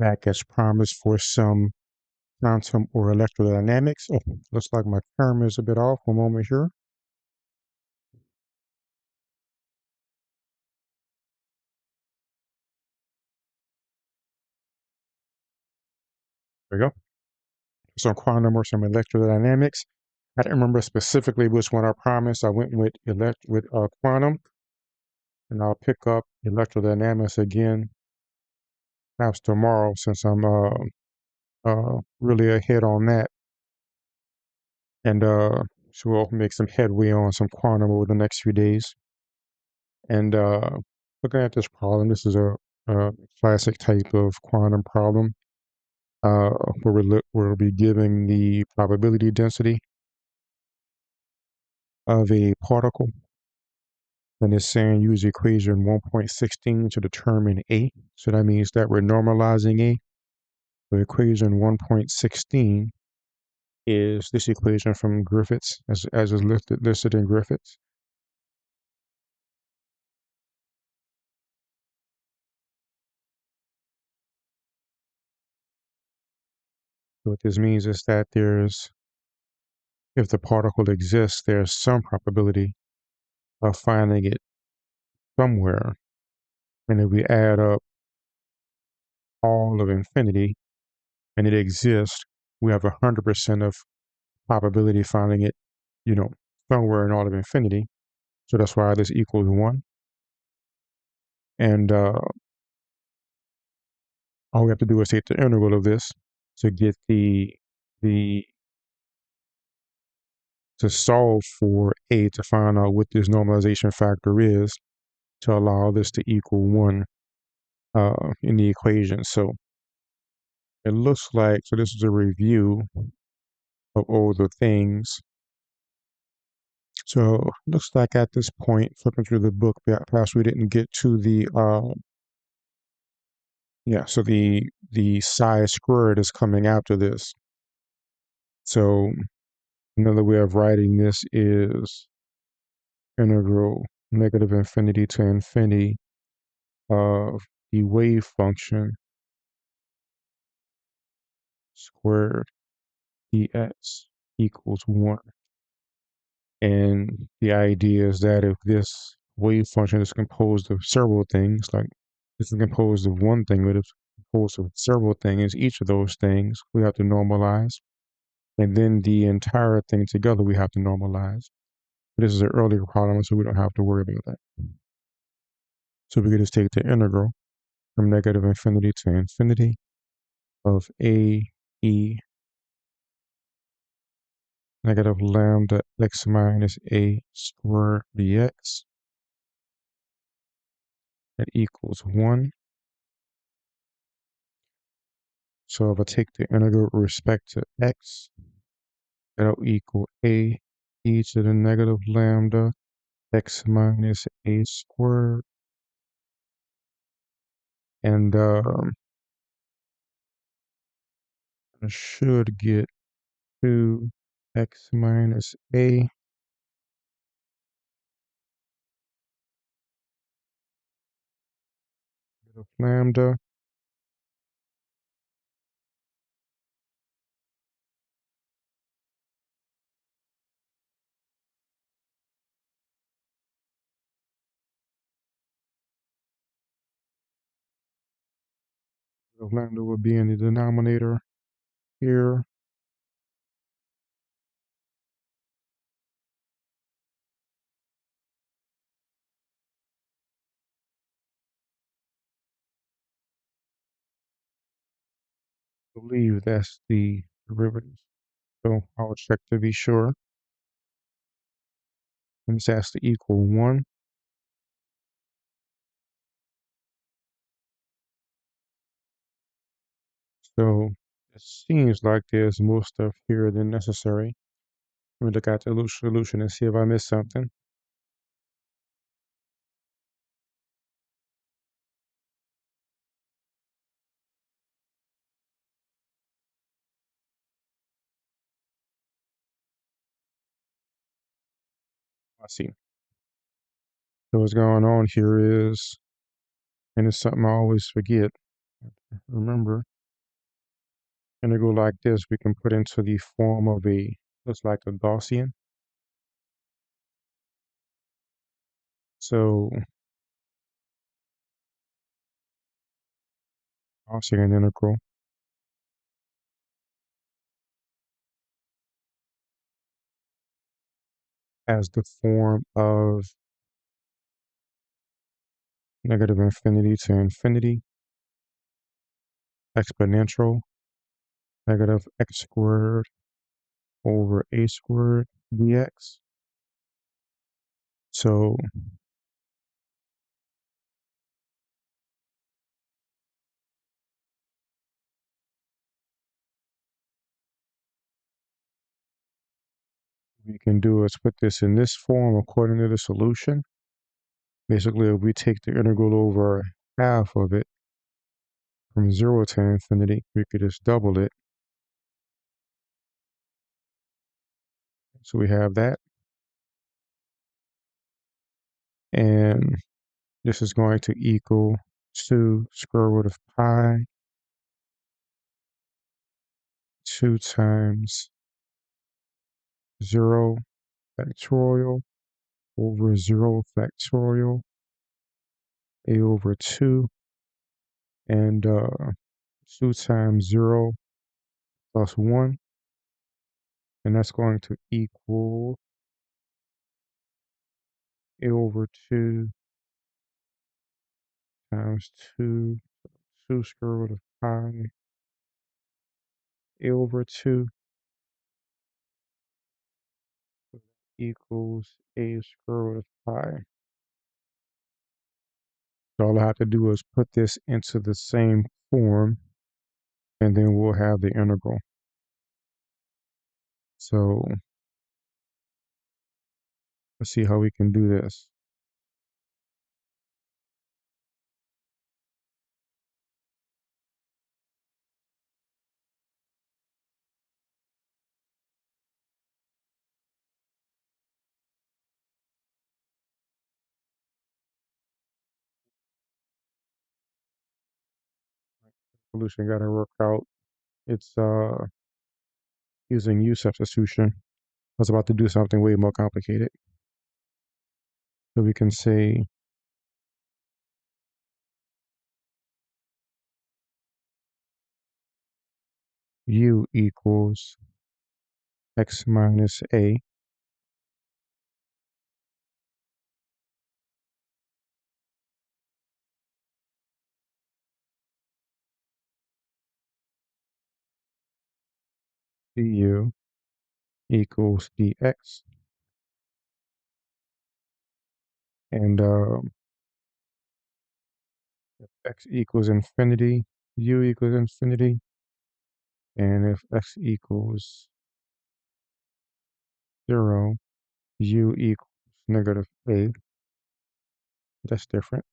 back as promised for some quantum or electrodynamics. Oh, looks like my camera is a bit off. One moment here. There we go. Some quantum or some electrodynamics. I don't remember specifically which one I promised. I went with quantum, and I'll pick up electrodynamics again perhaps tomorrow since I'm really ahead on that. And so we'll make some headway on some quantum over the next few days. And looking at this problem, this is a classic type of quantum problem uh, where we'll be giving the probability density of a particle. And it's saying use equation 1.16 to determine A. So that means that we're normalizing A. The equation 1.16 is this equation from Griffiths, as is listed in Griffiths. So what this means is that if the particle exists, there's some probability of finding it somewhere. And if we add up all of infinity and it exists, we have 100% of probability of finding it, somewhere in all of infinity. So that's why this equals 1. And all we have to do is take the integral of this to get the to solve for A to find out what this normalization factor is to allow this to equal 1 in the equation. So it looks like, so this is a review of all the things. So it looks like at this point, flipping through the book, perhaps we didn't get to so the psi squared is coming after this. So another way of writing this is integral negative infinity to infinity of the wave function squared dx equals 1. And the idea is that if this wave function is composed of several things, like this is composed of one thing, but it's composed of several things, each of those things we have to normalize. And then the entire thing together we have to normalize. But this is an earlier problem, so we don't have to worry about that. So we can just take the integral from negative infinity to infinity of a e negative lambda x minus a squared dx that equals 1. So if I take the integral with respect to x, that'll equal a e to the negative lambda x minus a squared. And I should get 2x minus a negative lambda negative lambda will be in the denominator here. I believe that's the derivative. So I'll check to be sure. And this has to equal 1. So it seems like there's more stuff here than necessary. Let me look at the solution and see if I missed something. I see. So what's going on here is, and it's something I always forget. Remember, integral like this we can put into the form of a, looks like a Gaussian. So Gaussian integral as the form of negative infinity to infinity exponential negative x squared over a squared dx. So we can do is put this in this form according to the solution. Basically, if we take the integral over half of it from 0 to infinity, we could just double it. So we have that. And this is going to equal 2 square root of pi 2 times 0 factorial over 0 factorial a over 2 and 2 times 0 plus 1, and that's going to equal a over 2 times 2 square root of pi a over 2 equals a square root of pi. So all I have to do is put this into the same form, and then we'll have the integral. So let's see how we can do this. Solution got to work out. It's using u substitution. I was about to do something way more complicated. So we can say u equals x minus a du equals dx. And if x equals infinity, u equals infinity. And if x equals 0, u equals negative a. That's different.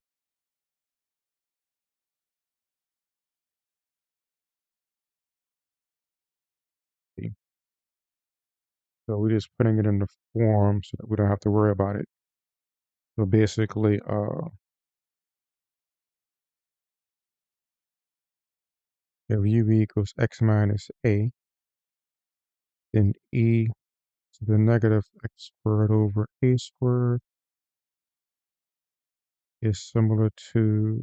So we're just putting it in the form so that we don't have to worry about it. So basically, if u equals x minus a, then e to the negative x squared over a squared is similar to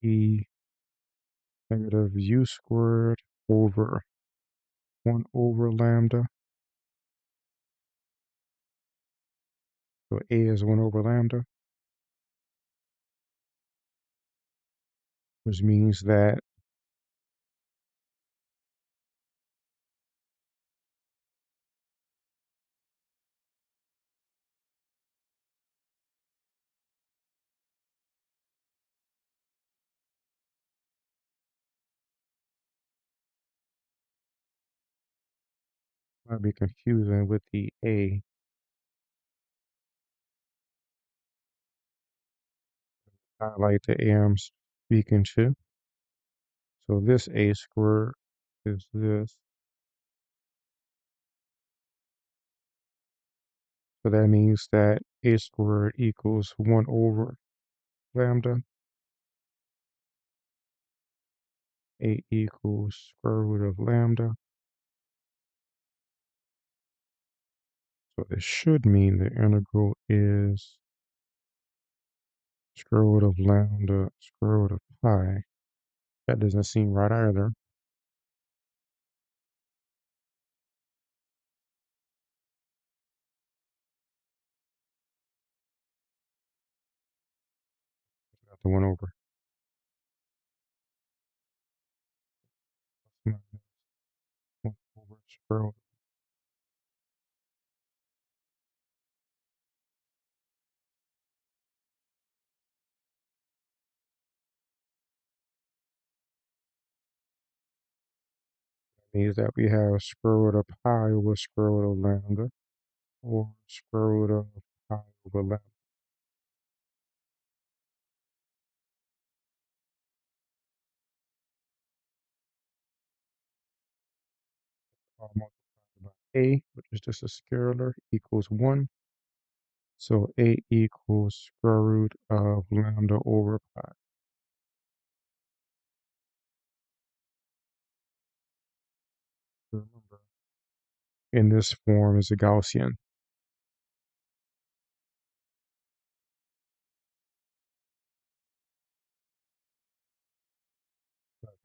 e negative u squared over 1 over lambda. So a is 1 over lambda, which means that might be confusing with the a. Highlight the a I'm speaking to. So this a squared is this. So that means that a squared equals 1 over lambda. A equals square root of lambda. So this should mean the integral is square root of lambda square root of pi. That doesn't seem right either. Got the one over. Minus 1 over square root. Means that we have square root of pi over square root of lambda, or square root of pi over lambda. All multiplied by a, which is just a scalar, equals 1. So a equals square root of lambda over pi. Remember, in this form is a Gaussian.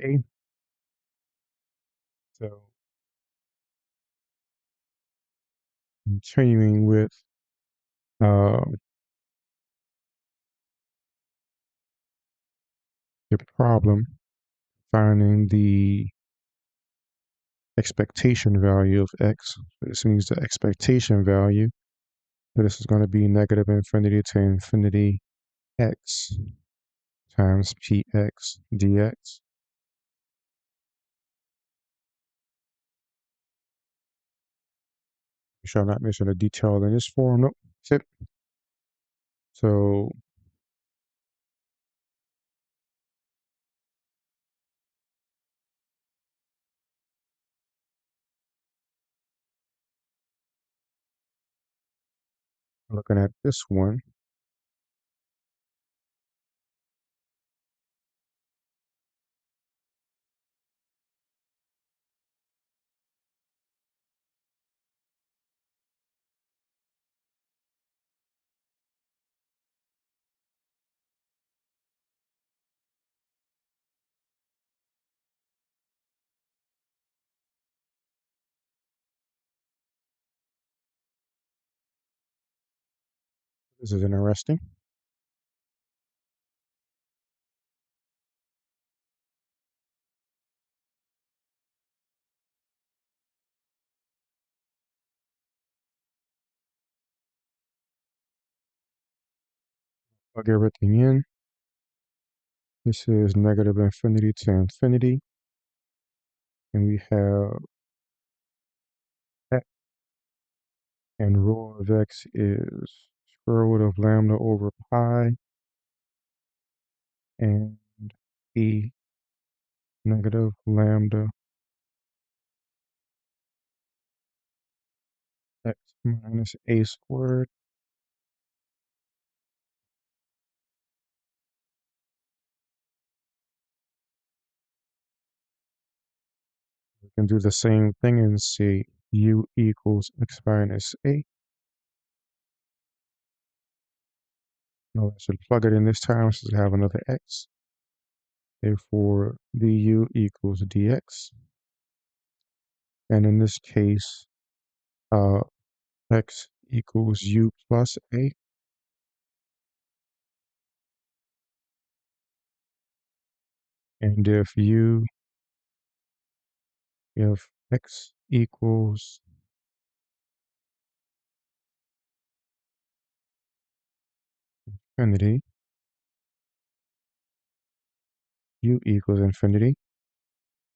Okay, so continuing with uh, the problem, finding the expectation value of x. This means the expectation value. So this is going to be negative infinity to infinity x times px dx. We shall not mention a detail in this form. Nope. That's it. So looking at this one, this is interesting. Plug everything in. This is negative infinity to infinity. And we have x, and rho of x is square root of lambda over pi, and e negative lambda x minus a squared. We can do the same thing and say u equals x minus a. No, I should plug it in this time since I have another x. Therefore, du equals dx. And in this case, x equals u plus a. And if x equals infinity, u equals infinity.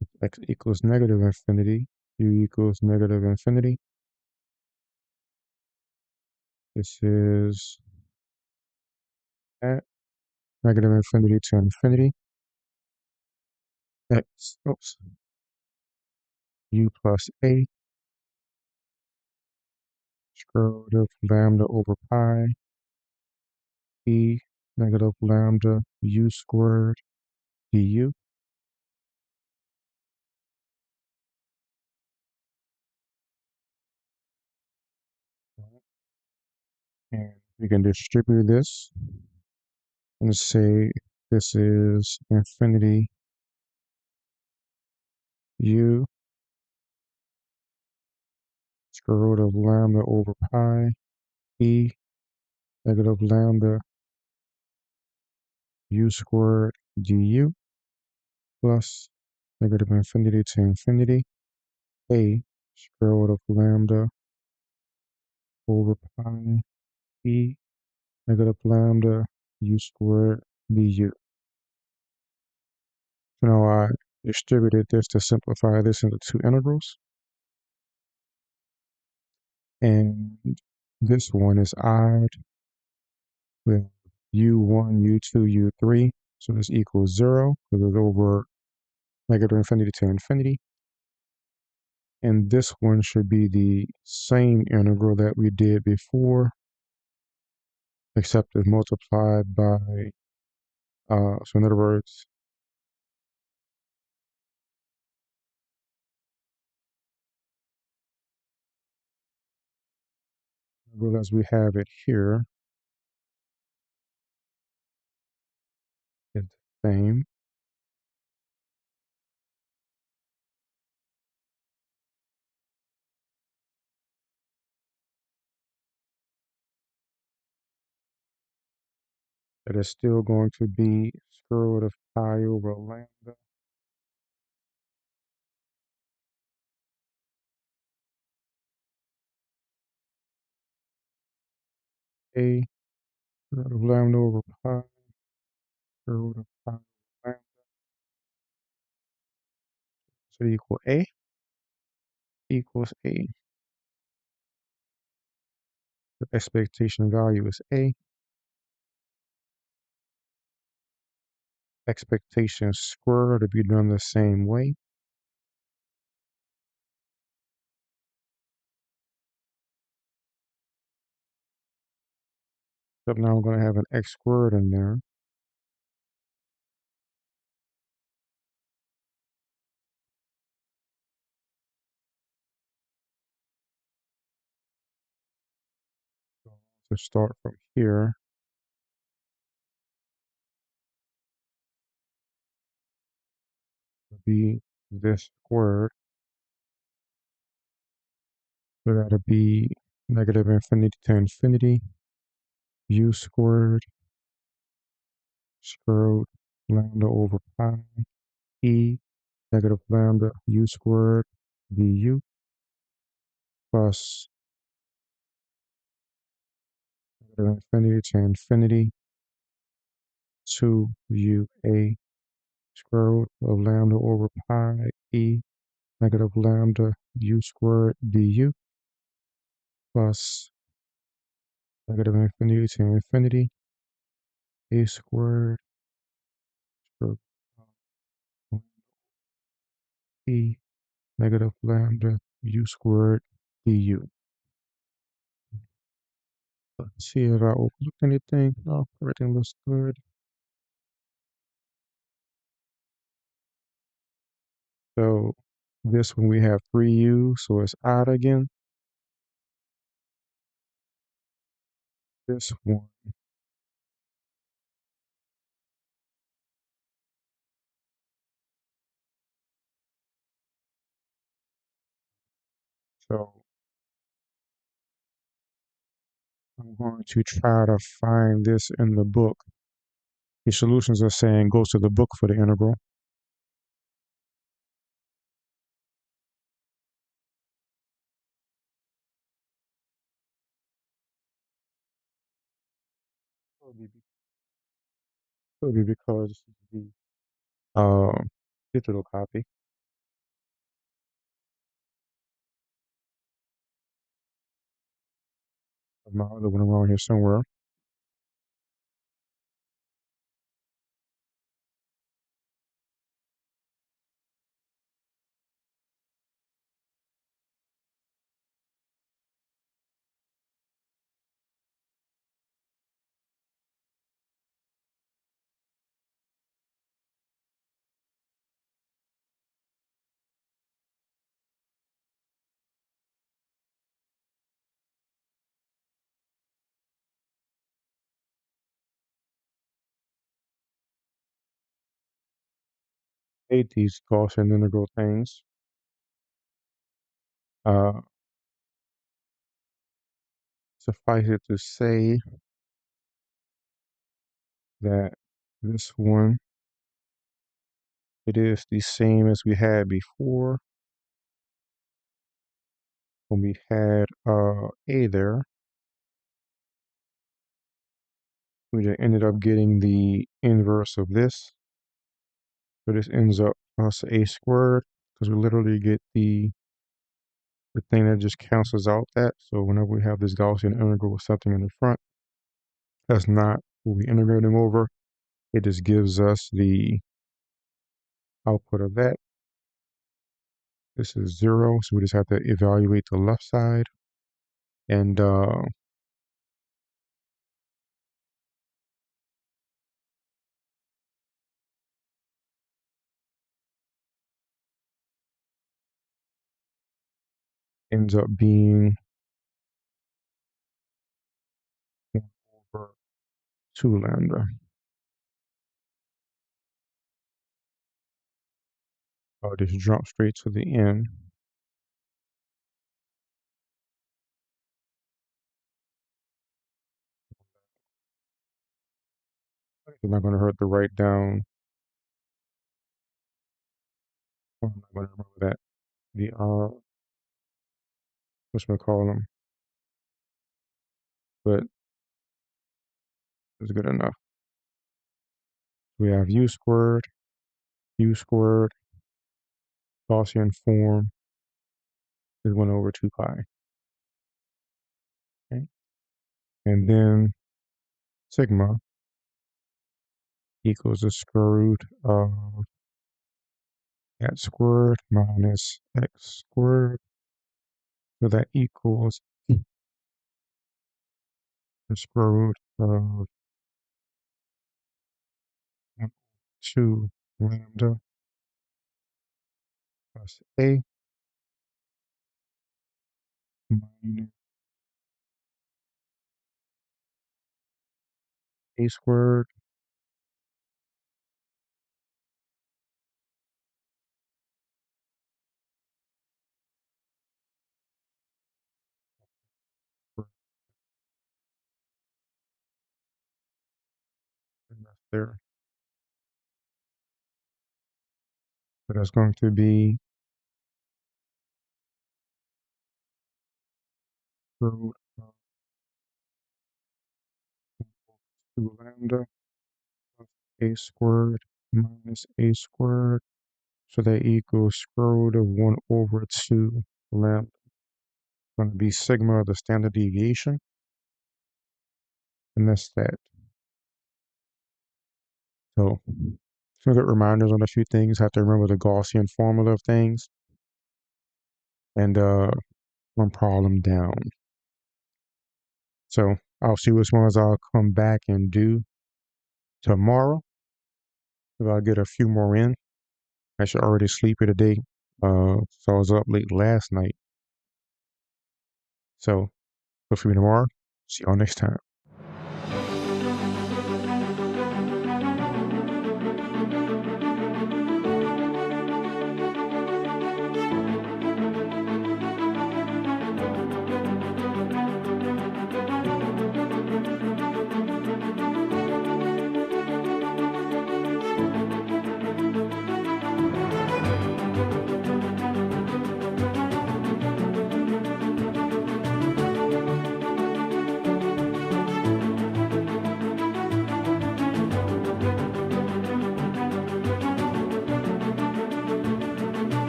If x equals negative infinity, u equals negative infinity. This is at negative infinity to infinity. X, oops, u plus a, square root of lambda over pi, e negative lambda u squared du. And we can distribute this and say this is infinity u square root of lambda over pi e negative lambda u squared du plus negative infinity to infinity a square root of lambda over pi e negative lambda u squared du. So now I distributed this to simplify this into two integrals. And this one is odd with u1, u2, u3. So this equals 0 because it's over negative infinity to infinity. And this one should be the same integral that we did before, except it's multiplied by, so in other words, as we have it here is the same. It is still going to be square root of pi over lambda a square root of lambda over pi square root of pi over lambda. So equal a equals a. The expectation value is a. Expectation squared to be done the same way. But now I'm going to have an x squared in there. So to start from here, it'll be this squared. So that'll be negative infinity to infinity u squared square root lambda over pi e negative lambda u squared du plus negative infinity to infinity 2 square root of lambda over pi e negative lambda u squared du plus negative infinity to infinity a squared square root of e negative lambda u squared du. Let's see if I overlooked anything. No, everything looks good. So this one we have 3u, so it's odd again. This one, so I'm going to try to find this in the book. The solutions are saying go to the book for the integral. Could be because this is the digital copy of my other one around here somewhere. hate these Gaussian integral things. Uh, Suffice it to say that this one, it is the same as we had before when we had A there. We just ended up getting the inverse of this. So this ends up plus A squared because we literally get the thing that just cancels out that. So whenever we have this Gaussian integral with something in the front, that's not what we're integrating over. It just gives us the output of that. This is 0, so we just have to evaluate the left side. And ends up being 1 over 2 lambda. I'll just jump straight to the end. It's not going to hurt to write down. I'm not going to remember that. The what's going to call them? But it's good enough. We have u squared, Gaussian form is 1 over 2 pi. Okay? And then sigma equals the square root of x squared minus x squared. So that equals the square root of 2 lambda plus a minus a squared there. So that's going to be square root of 2 lambda plus a squared minus a squared. So that equals square root of 1 over 2 lambda. It's going to be sigma of the standard deviation. And that's that. So some good reminders on a few things. Have to remember the Gaussian formula of things. And one problem down. So I'll see which ones I'll come back and do tomorrow. If I get a few more in. I should already sleep here today. So I was up late last night. So hopefully tomorrow. See y'all next time.